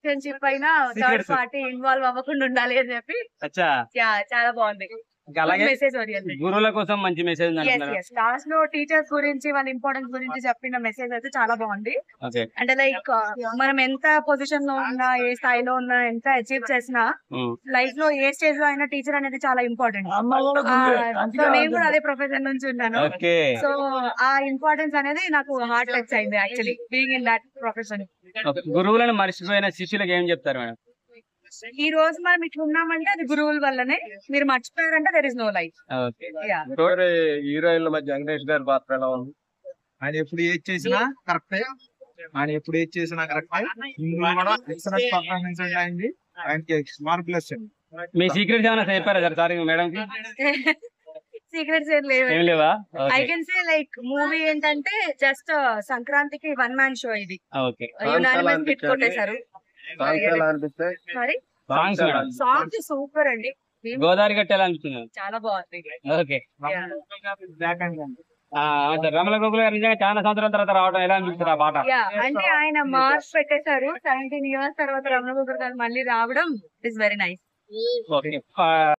Relationship అయినా third party involve అవ్వకుండా ఉండాలి అని చెప్పి చాలా బాగుంది. మెసేజ్ ఓరియంటెడ్, గురువుల కోసం మంచి మెసేజ్. క్లాస్ లో టీచర్స్ గురించి వాళ్ళ ఇంపార్టెన్స్ గురించి చెప్పిన మెసేజ్ అయితే చాలా బాగుంది. అంటే లైక్ మనం ఎంత పొజిషన్ లో ఉన్నా, ఏ స్థాయిలో ఉన్నా, ఎంత అచీవ్ చేసినా లైఫ్ లో ఏ స్టేజ్ లో అయినా టీచర్ అనేది చాలా ఇంపార్టెంట్. సో నేను కూడా అదే ప్రొఫెషన్ నుంచి ఉన్నాను. సో ఆ ఇంపార్టెన్స్ అనేది నాకు హార్ట్ టచ్ అయింది actually being in that profession. గురువులను మర్చిపోయిన శిష్యులకు ఏం చెప్తారు మేడం? ఈ రోజు మనం ఇట్లా ఉన్నామంటే అది గురువుల వల్లనే. మీరు మర్చిపోయారంటే దెర్ ఇస్ నో లైఫ్. హీరోయిన్ల మధ్య వెంకటేష్ గారి పాత్ర ఎలా ఉంది? ఆయన ఎప్పుడు ఏది చేసినా కరెక్టే, పర్ఫార్మెన్స్ అయింది. ఆయనకి స్మార్ట్ ప్లస్. మీ సీక్రెట్స్ ఏమైనా చెప్పారా సార్ మేడం కి? సీక్రెట్స్ ఏం లేవా? I can say like movie ఏంటంటే జస్ట్ సంక్రాంతికి 1 man షో ఇది. యునానిమస్ హిట్ కొట్టేశారు. సాంగ్స్ సూపర్ అండి. గోదావరి గట్టి ఎలా అనిపిస్తుంది? చాలా బాగుంది. రమల గోకుల్ గారు నిజంగా చాలా సంవత్సరాల తర్వాత రావడం ఎలా అనిపిస్తుంది ఆ పాట? అంటే ఆయన మార్క్స్ పెట్టేశారు 17 years తర్వాత రమల గోకుల్ గారు మళ్ళీ రావడం ఇస్ వెరీ నైస్.